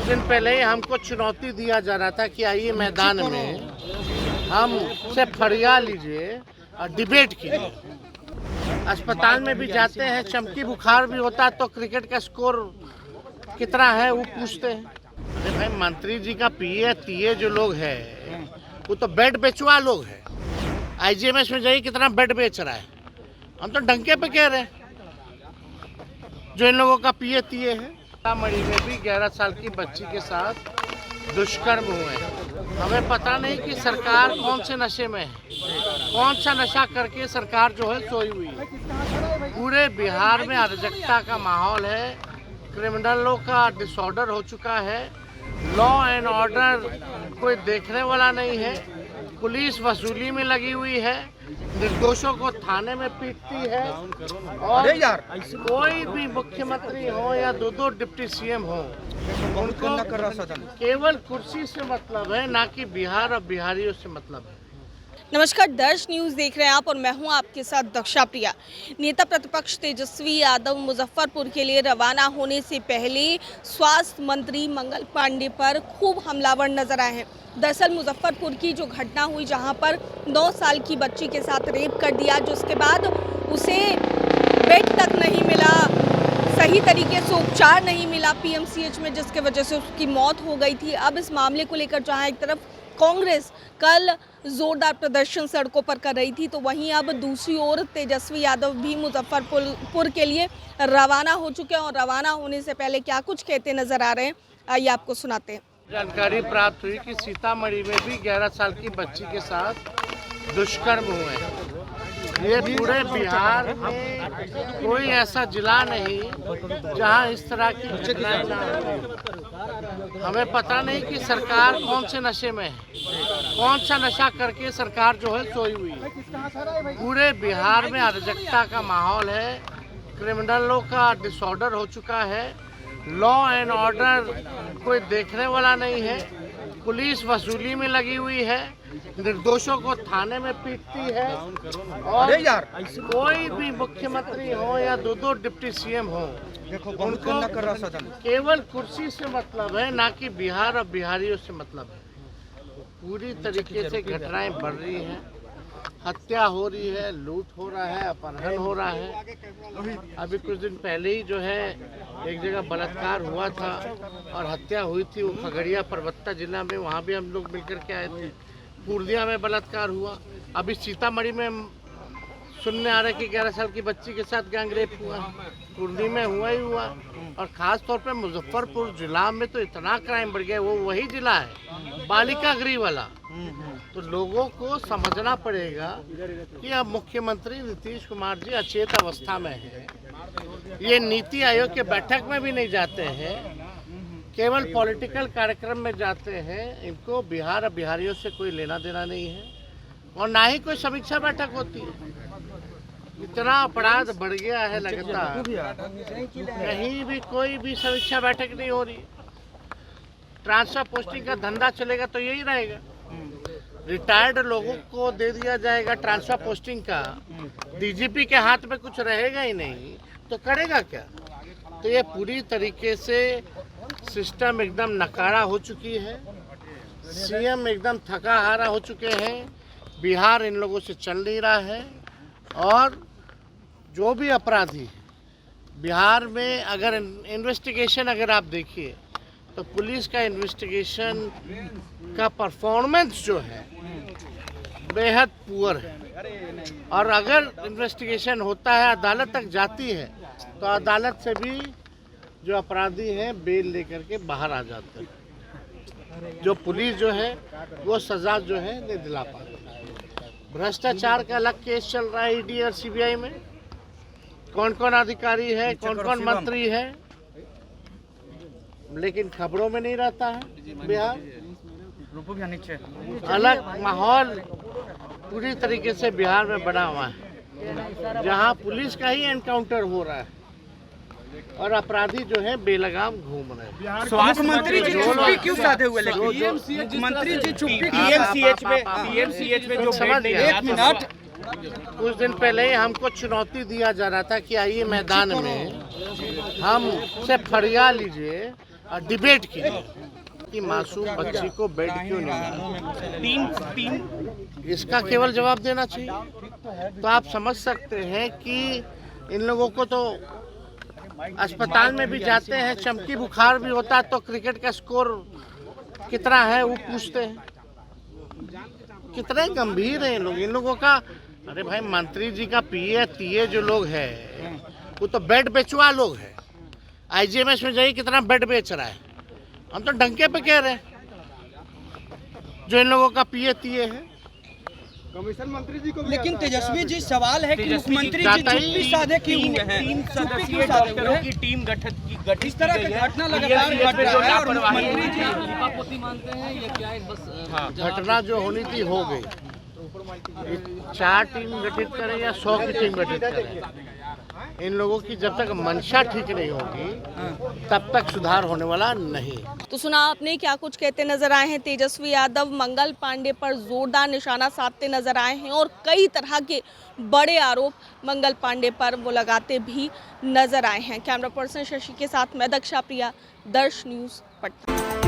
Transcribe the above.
कुछ दिन पहले ही हमको चुनौती दिया जा रहा था कि आइए मैदान में हम से फरिया लीजिए और डिबेट कीजिए। अस्पताल में भी जाते हैं, चमकी बुखार भी होता है तो क्रिकेट का स्कोर कितना है वो पूछते हैं। अरे भाई, मंत्री जी का पीए तीए जो लोग हैं वो तो बेड बेचवा लोग हैं। आईजीएमएस में जाइए कितना बेड बेच रहा है। हम तो डंके पे कह रहे हैं जो इन लोगों का पीए तीए है। सीतामढ़ी में भी 11 साल की बच्ची के साथ दुष्कर्म हुए। हमें पता नहीं कि सरकार कौन से नशे में है, कौन सा नशा करके सरकार जो है सोई हुई है। पूरे बिहार में अराजकता का माहौल है, क्रिमिनलों का डिसऑर्डर हो चुका है, लॉ एंड ऑर्डर कोई देखने वाला नहीं है, पुलिस वसूली में लगी हुई है, निर्दोषों को थाने में पीटती है और कोई भी मुख्यमंत्री हो या दो डिप्टी सीएम हो, उनको केवल कुर्सी से मतलब है, ना कि बिहार और बिहारियों से मतलब है। नमस्कार, दर्श न्यूज़ देख रहे हैं आप और मैं हूं आपके साथ दक्षा प्रिया। नेता प्रतिपक्ष तेजस्वी यादव मुजफ्फरपुर के लिए रवाना होने से पहले स्वास्थ्य मंत्री मंगल पांडे पर खूब हमलावर नजर आए हैं। दरअसल मुजफ्फरपुर की जो घटना हुई, जहां पर 9 साल की बच्ची के साथ रेप कर दिया, जिसके बाद उसे बेड तक नहीं मिला, सही तरीके से उपचार नहीं मिला पीएमसीएच में, जिसके वजह से उसकी मौत हो गई थी। अब इस मामले को लेकर जहां एक तरफ कांग्रेस कल जोरदार प्रदर्शन सड़कों पर कर रही थी, तो वहीं अब दूसरी ओर तेजस्वी यादव भी मुजफ्फरपुर के लिए रवाना हो चुके हैं और रवाना होने से पहले क्या कुछ कहते नजर आ रहे हैं, आइए आपको सुनाते हैं। जानकारी प्राप्त हुई कि सीतामढ़ी में भी 11 साल की बच्ची के साथ दुष्कर्म हुए। ये पूरे बिहार में कोई ऐसा जिला नहीं जहां इस तरह की घटनाएं ना हो। हमें पता नहीं कि सरकार कौन से नशे में है, कौन सा नशा करके सरकार जो है सोई हुई है। पूरे बिहार में अराजकता का माहौल है, क्रिमिनलों का डिसऑर्डर हो चुका है, लॉ एंड ऑर्डर कोई देखने वाला नहीं है, पुलिस वसूली में लगी हुई है, निर्दोषों को थाने में पीटती है और कोई भी मुख्यमंत्री हो या दो डिप्टी सीएम हो, उनको केवल कुर्सी से मतलब है, ना कि बिहार और बिहारियों से मतलब है। पूरी तरीके से घटनाएं बढ़ रही हैं, हत्या हो रही है, लूट हो रहा है, अपहरण हो रहा है। अभी कुछ दिन पहले ही जो है एक जगह बलात्कार हुआ था और हत्या हुई थी, वो खगड़िया परबत्ता जिला में, वहाँ भी हम लोग मिलकर के आए थे। पूर्णिया में बलात्कार हुआ, अभी सीतामढ़ी में सुनने आ रहा है कि 11 साल की बच्ची के साथ गैंग रेप हुआ। पूर्णिया में हुआ ही हुआ, और ख़ास तौर पे मुजफ्फरपुर जिला में तो इतना क्राइम बढ़ गया। वो वही जिला है बालिका गृह वाला। तो लोगों को समझना पड़ेगा कि अब मुख्यमंत्री नीतीश कुमार जी अचेत अवस्था में है। ये नीति आयोग के बैठक में भी नहीं जाते हैं, केवल पॉलिटिकल कार्यक्रम में जाते हैं। इनको बिहार और बिहारियों से कोई लेना देना नहीं है और ना ही कोई समीक्षा बैठक होती है। इतना अपराध बढ़ गया है लगातार, कहीं भी कोई भी समीक्षा बैठक नहीं हो रही। ट्रांसफर पोस्टिंग का धंधा चलेगा तो यही रहेगा, रिटायर्ड लोगों को दे दिया जाएगा ट्रांसफर पोस्टिंग का, डीजीपी के हाथ में कुछ रहेगा ही नहीं तो करेगा क्या। तो ये पूरी तरीके से सिस्टम एकदम नकारा हो चुकी है, सीएम एकदम थका हारा हो चुके हैं, बिहार इन लोगों से चल नहीं रहा है। और जो भी अपराधी बिहार में, अगर इन्वेस्टिगेशन अगर आप देखिए तो पुलिस का इन्वेस्टिगेशन का परफॉर्मेंस जो है बेहद पुअर है। और अगर इन्वेस्टिगेशन होता है, अदालत तक जाती है, तो अदालत से भी जो अपराधी हैं बेल लेकर के बाहर आ जाते हैं। जो पुलिस जो है वो सजा जो है नहीं दिला पाती। भ्रष्टाचार का अलग केस चल रहा है ईडी और सीबीआई में, कौन कौन अधिकारी है, कौन कौन मंत्री है, लेकिन खबरों में नहीं रहता है। बिहार अलग माहौल पूरी तरीके से बिहार में बना हुआ है, जहां पुलिस का ही एनकाउंटर हो रहा है और अपराधी जो है बेलगाम घूम रहे हैं। स्वास्थ्य मंत्री जी चुप्पी क्यों साधे हुए? लेकिन मंत्री जी चुप्पी पीएमसीएच में जो समझ गया। कुछ दिन पहले ही हमको चुनौती दिया जा रहा था कि आइए मैदान में हम से फरिया लीजिए डिबेट कीजिए कि मासूम बच्ची को बेड क्यों नहीं मिला। इसका केवल जवाब देना चाहिए। तो आप समझ सकते हैं कि इन लोगों को तो अस्पताल में भी जाते हैं, चमकी बुखार भी होता है तो क्रिकेट का स्कोर कितना है वो पूछते हैं। कितने गंभीर हैं लोग, इन लोगों का। अरे भाई, मंत्री जी का पीए तीए जो लोग हैं वो तो बेड बेचवा लोग हैं। आईजीएमएस में जाइए कितना बेड बेच रहा है। हम तो डंके पे कह रहे हैं जो इन लोगों का पीए तीए है। कमीशन मंत्री जी को। लेकिन तेजस्वी जी, सवाल है कि मुख्यमंत्री जी चुप्पी साधे क्यों हुए हैं? 3 सदस्यीय डॉक्टरों की टीम गठित इस तरह की घटना लगातार घट रहा है और मुख्यमंत्री जी लीपापोती मानते हैं ये क्या है? बस घटना जो होनी थी हो गई। 4 टीम गठित करें या 100 की टीम गठित करें, इन लोगों की जब तक मंशा ठीक नहीं होगी तब तक सुधार होने वाला नहीं। तो सुना आपने क्या कुछ कहते नजर आए हैं तेजस्वी यादव। मंगल पांडे पर जोरदार निशाना साधते नजर आए हैं और कई तरह के बड़े आरोप मंगल पांडे पर वो लगाते भी नजर आए हैं। कैमरा पर्सन शशि के साथ मैं दक्षा प्रिया, दर्श न्यूज़, पटना।